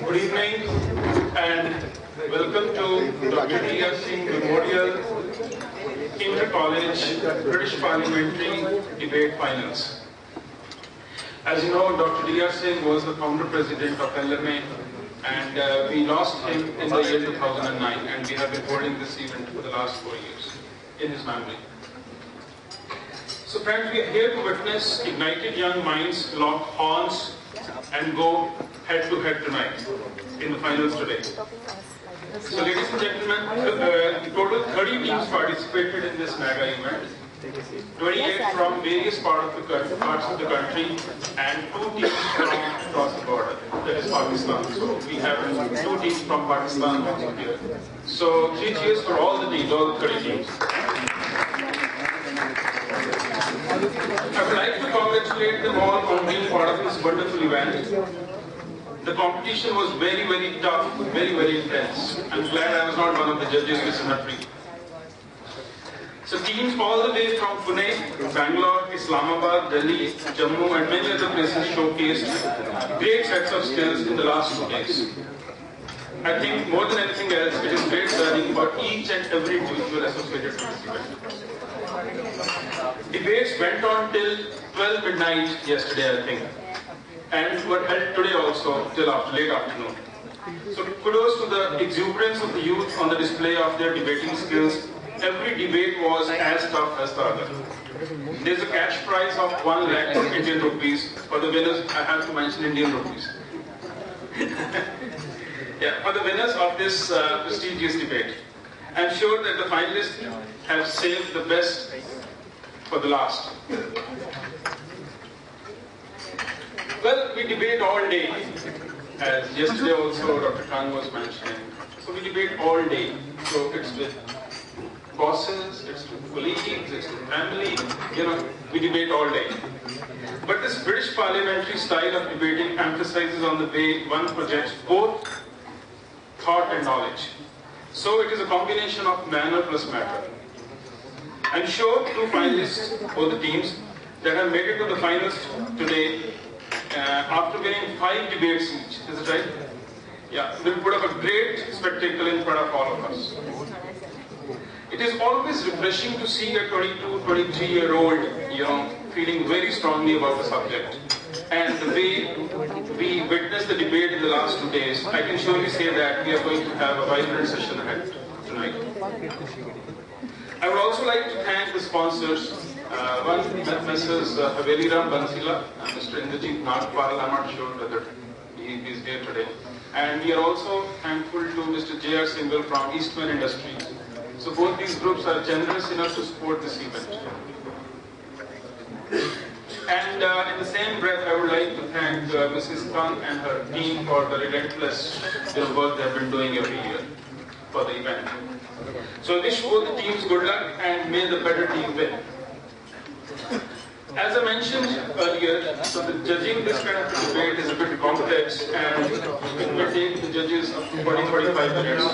Good evening and welcome to Dr. D.R. Singh Memorial Inter-College British Parliamentary Debate Finals. As you know, Dr. D.R. Singh was the founder president of LMA, and we lost him in the year 2009, and we have been holding this event for the last 4 years in his memory. So friends, we are here to witness ignited young minds lock horns and go head to head tonight in the finals today. So ladies and gentlemen, in total 30 teams participated in this mega event. 28 from various parts of the country and 2 teams from across the border, that is Pakistan. So we have 2 teams from Pakistan also here. So 3 cheers for all the teams, all the 30 teams. I would like to congratulate them all on being part of this wonderful event. The competition was very, very tough, very, very intense. I'm glad I was not one of the judges this symmetry. So teams all the way from Pune, Bangalore, Islamabad, Delhi, Jammu and many other places showcased great sets of skills in the last 2 days. I think more than anything else, it is great learning about each and every individual associated with this event. Debates went on till 12 midnight yesterday, I think, and were held today also till late afternoon. So kudos to the exuberance of the youth on the display of their debating skills. Every debate was as tough as the other. There is a cash prize of 1 lakh Indian rupees. For the winners, I have to mention Indian rupees. Yeah, for the winners of this prestigious debate. I'm sure that the finalists have saved the best for the last. Well, we debate all day, as yesterday also Dr. Khan was mentioning. So we debate all day. So it's with bosses, it's with colleagues, it's with family, we debate all day. But this British parliamentary style of debating emphasizes on the way one projects both thought and knowledge. So it is a combination of manner plus matter. I'm sure 2 finalists, both the teams, that have made it to the finals today after winning 5 debates each. Is it right? Yeah, will put up a great spectacle in front of all of us. It is always refreshing to see a 22, 23-year-old, feeling very strongly about the subject. And the way we witnessed the debate in the last 2 days, I can surely say that we are going to have a vibrant session ahead tonight. I would also like to thank the sponsors. One, Mrs. Haveli Ram Bansila, Mr. Indrajit Nagpal. I'm not sure whether he is here today. And we are also thankful to Mr. J.R. Singhal from Eastman Industries. So both these groups are generous enough to support this event. And in the same breath, I would like to thank Mrs. Khan and her team for the relentless work they have been doing every year for the event. So I wish both the teams good luck and may the better team win. As I mentioned earlier, so the judging this kind of debate is a bit complex, and it will take the judges up to 40-45 minutes,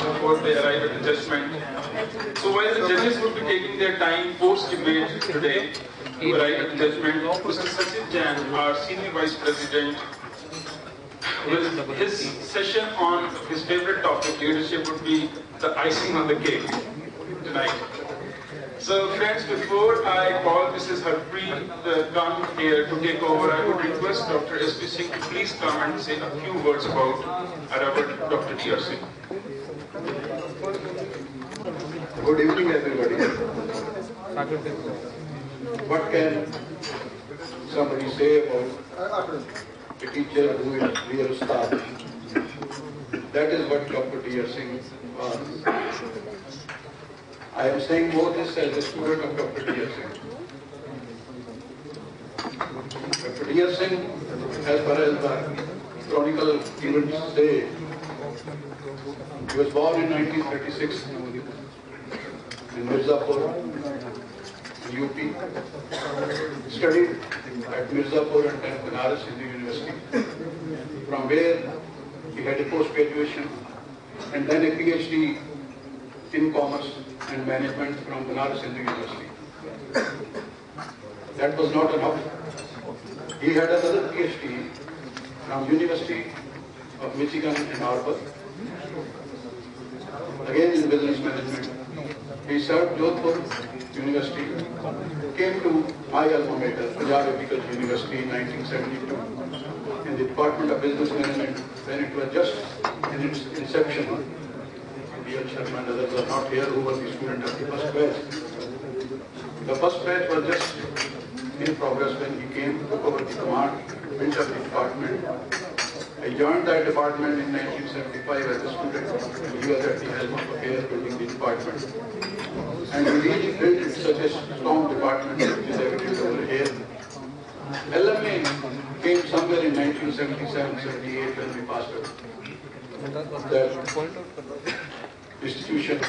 before they arrive at the judgment. So while the judges would be taking their time post-debate today to arrive at the judgment, Mr. Sachin Jain, our Senior Vice President, with his session on his favorite topic, leadership, would be the icing on the cake tonight. So friends, before I call Mrs. Harpreet Khan here to take over, I would request Dr. S.P. Singh to please come and say a few words about our Dr. D.R. Singh. Good evening, everybody. What can somebody say about a teacher who is real star? That is what Dr. D.R. Singh was. I am saying both this as a student of Dr. D.R. Singh. Dr. D.R. Singh, as far as the chronicle events say, he was born in 1936 in Mirzapur, UP. Studied at Mirzapur and then Banaras Hindu University, from where he had a post-graduation and then a PhD in commerce and management from Banaras Hindu University. That was not enough. He had another PhD from University of Michigan in Ann Arbor, again in business management. He served Jodhpur University, came to my alma mater, Punjab Agricultural University in 1972 in the Department of Business Management when it was just in its inception. D.L. Sharma and others are not here who was the student of the first batch. The first batch was just in progress when he came, took over the command, built up the department. I joined that department in 1975 as a student, and he was at the helm of affairs building the department. And we really built such a strong department which is evident over here. LMA came somewhere in 1977-78 when we passed out. That institution,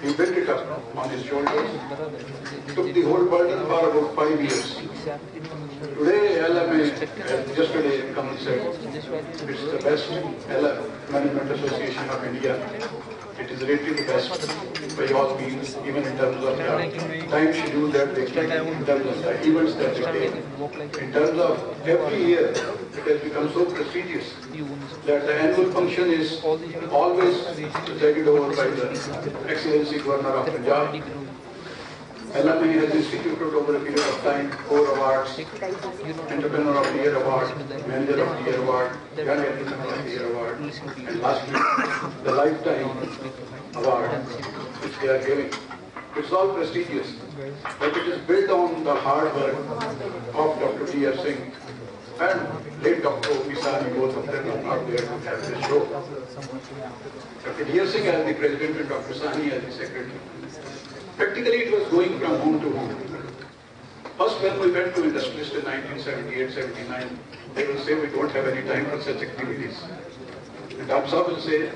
he built it up on his shoulders. He took the whole burden for about 5 years. Today, LMA, yesterday, come and said, it's the best management association of India. It is rated the best by all means, even in terms of the time schedule that they take, in terms of the events that they take. In terms of every year, it has become so prestigious that the annual function is always presided over by the Excellency Governor of Punjab. LMA has instituted over a period of time 4 awards: Entrepreneur of the Year Award, Manager of the Year Award, Young Entrepreneur of the Year Award, and lastly, the Lifetime Award, which they are giving. It's all prestigious, but it is built on the hard work of Dr. D.R. Singh and late Dr. Pisani. Both of them are not there to have this show. Dr. D.R. Singh as the president and Dr. Sani as the secretary. Practically, it was going from home to home. First, when we went to industrialists in 1978-79, they will say we don't have any time for such activities. And Dr. Saab will say,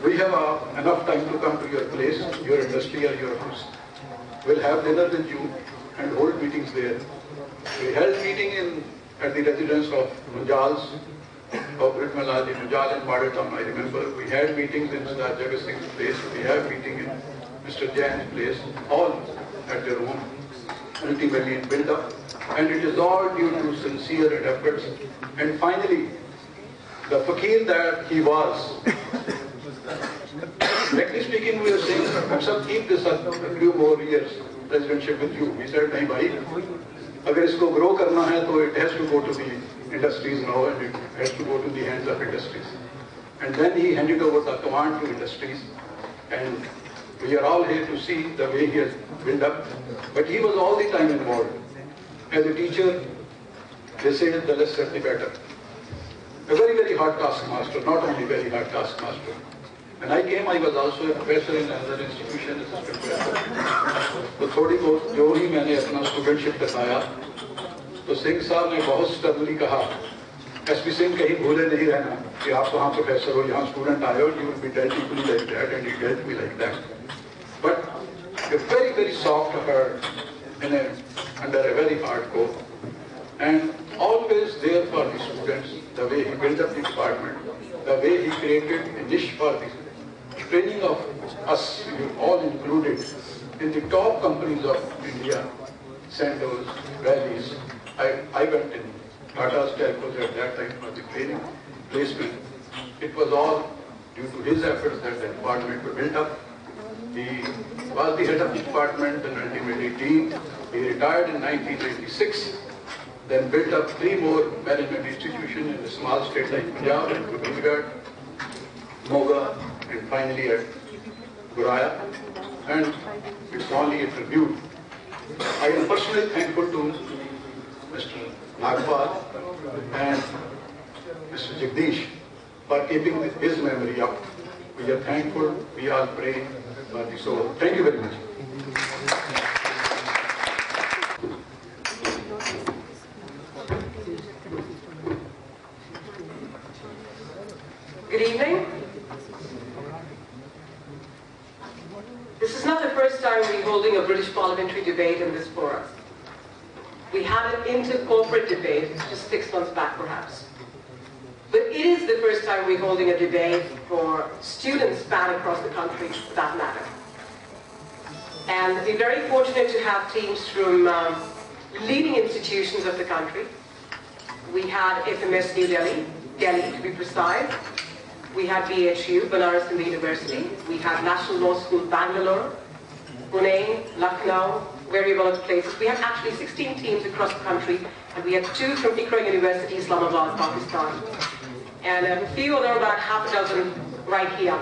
we have enough time to come to your place, your industry or your house. We'll have dinner with you and hold meetings there. We held meeting at the residence of Munjal's, of Ritmalaji, Munjal and Madhatam, I remember. We had meetings in Sardar Jagat Singh's place. We have meeting in Mr. Jain's place, all at their own, ultimately built up. And it is all due to sincere efforts. And finally, the fakir that he was, frankly speaking, we are saying, sir, keep this up a few more years, presidentship with you. He said, nahi bhai, agar isko grow karna hai, to it has to go to the industries now, and it has to go to the hands of industries. And then he handed over the command to industries, and we are all here to see the way he has built up. But he was all the time involved. As a teacher, they say the less said the better. A very, very hard taskmaster, not only very hard taskmaster. When I came, I was also a professor in another institution, assistant professor. तो थोड़ी बहुत जो ही मैंने अपना studentship दिखाया, तो सिंह साहब ने बहुत स्टर्नली कहा, एसपी सिंह कहीं भूले नहीं रहना कि आप वहाँ प्रोफेसर हो, यहाँ स्टूडेंट आए हो, you will be dealt equally like that, and he dealt me like that. But a very, very soft heart under a very hard coat, and always there for the students, the way he built up the department, the way he created a niche for the training of us, all included, in the top companies of India, Sandoz, Rallies. I went in Tata's telcos at that time for the training placement. It was all due to his efforts that the department was built up. He was the head of the department and ultimately dean. He retired in 1996, then built up 3 more management institutions in a small state like Punjab and Chandigarh, Moga, and finally at Guraya. And it's only a tribute. I am personally thankful to Mr. Nagpal and Mr. Jagdish for keeping his memory up. We are thankful, we all pray for the soul. Thank you very much. Good evening. This is not the first time we're holding a British parliamentary debate in this forum. We had an inter-corporate debate just 6 months back perhaps. But it is the first time we're holding a debate for students span across the country for that matter. And we're very fortunate to have teams from leading institutions of the country. We had FMS New Delhi, Delhi to be precise. We had BHU, Banaras Hindu University. We had National Law School, Bangalore, Pune, Lucknow, very well places. We had actually 16 teams across the country, and we had 2 from Iqra University, Islamabad, Pakistan. And a few other, about half a dozen right here.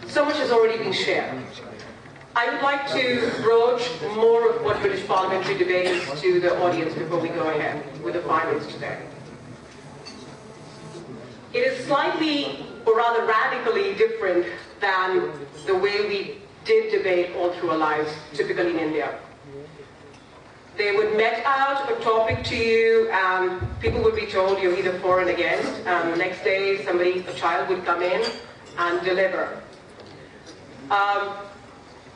So much has already been shared. I would like to broach more of what British parliamentary debate is to the audience before we go ahead with the findings today. It is slightly, or rather radically different than the way we did debate all through our lives, typically in India. They would met out a topic to you, and people would be told you're either for and against, and the next day a child would come in and deliver.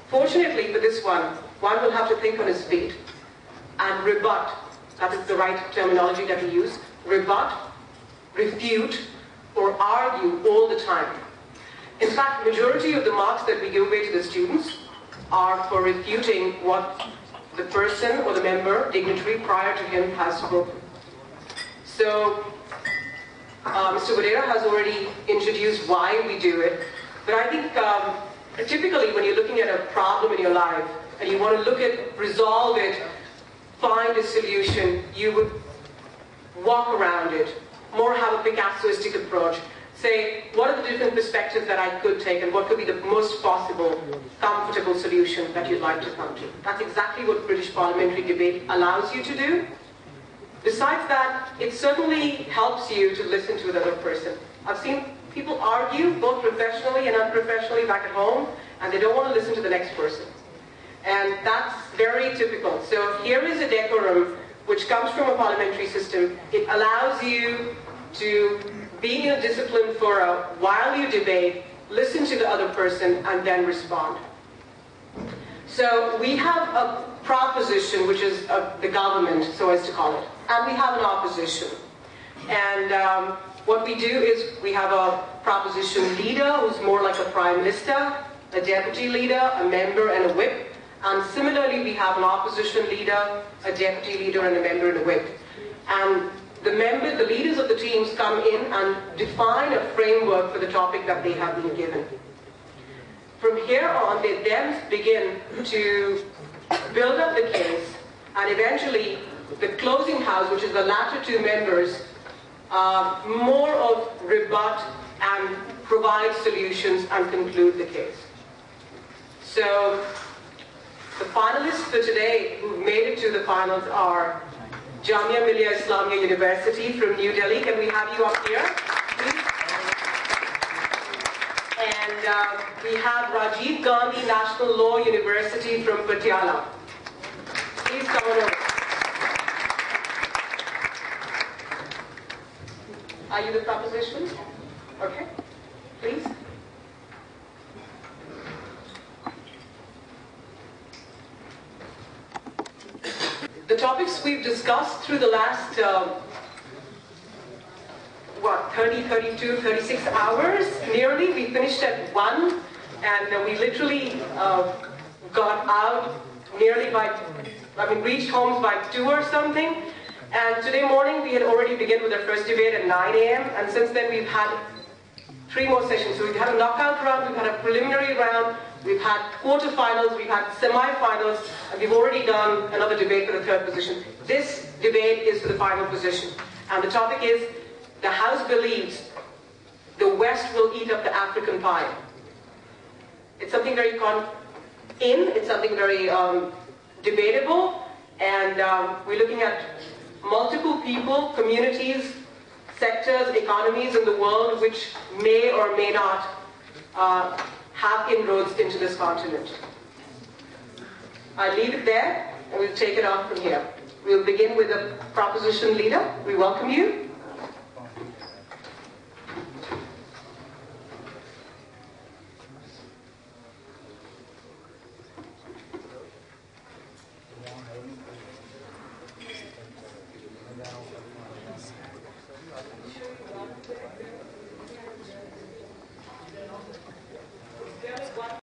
Fortunately for this one will have to think on his feet and rebut, that is the right terminology that we use, rebut, refute, or argue all the time. In fact, majority of the marks that we give away to the students are for refuting what the person or the member, dignitary, prior to him has spoken. So, Mr. Vadera has already introduced why we do it, but I think typically when you're looking at a problem in your life and you want to look at, resolve it, find a solution, you would walk around it, more have a Picassoistic approach. Say, what are the different perspectives that I could take and what could be the most possible, comfortable solution that you'd like to come to? That's exactly what British parliamentary debate allows you to do. Besides that, it certainly helps you to listen to another person. I've seen people argue, both professionally and unprofessionally back at home, and they don't want to listen to the next person. And that's very typical. So here is a decorum which comes from a parliamentary system. It allows you to be in a discipline for while you debate, listen to the other person, and then respond. So we have a proposition, which is the government, so as to call it, and we have an opposition. And what we do is we have a proposition leader who's more like a prime minister, a deputy leader, a member, and a whip. And similarly, we have an opposition leader, a deputy leader, and a member and a whip. And the leaders of the teams come in and define a framework for the topic that they have been given. From here on, they then begin to build up the case, and eventually the closing house, which is the latter 2 members, more of rebut and provide solutions and conclude the case. So the finalists for today who made it to the finals are Jamia Millia Islamia University from New Delhi. Can we have you up here, please? And we have Rajiv Gandhi National Law University from Patiala. Please come on over. Are you the proposition? Okay, please. The topics we've discussed through the last, 30, 32, 36 hours nearly. We finished at 1, and we literally got out nearly reached homes by 2 or something. And today morning we had already begun with our first debate at 9 a.m. And since then we've had 3 more sessions. So we've had a knockout round, we've had a preliminary round, we've had quarterfinals, we've had semi-finals, and we've already done another debate for the 3rd position. This debate is for the final position. And the topic is, the House believes the West will eat up the African pie. It's something very it's something very debatable, and we're looking at multiple people, communities, sectors, economies in the world which may or may not have inroads into this continent. I leave it there, and we'll take it on from here. We'll begin with the proposition leader. We welcome you.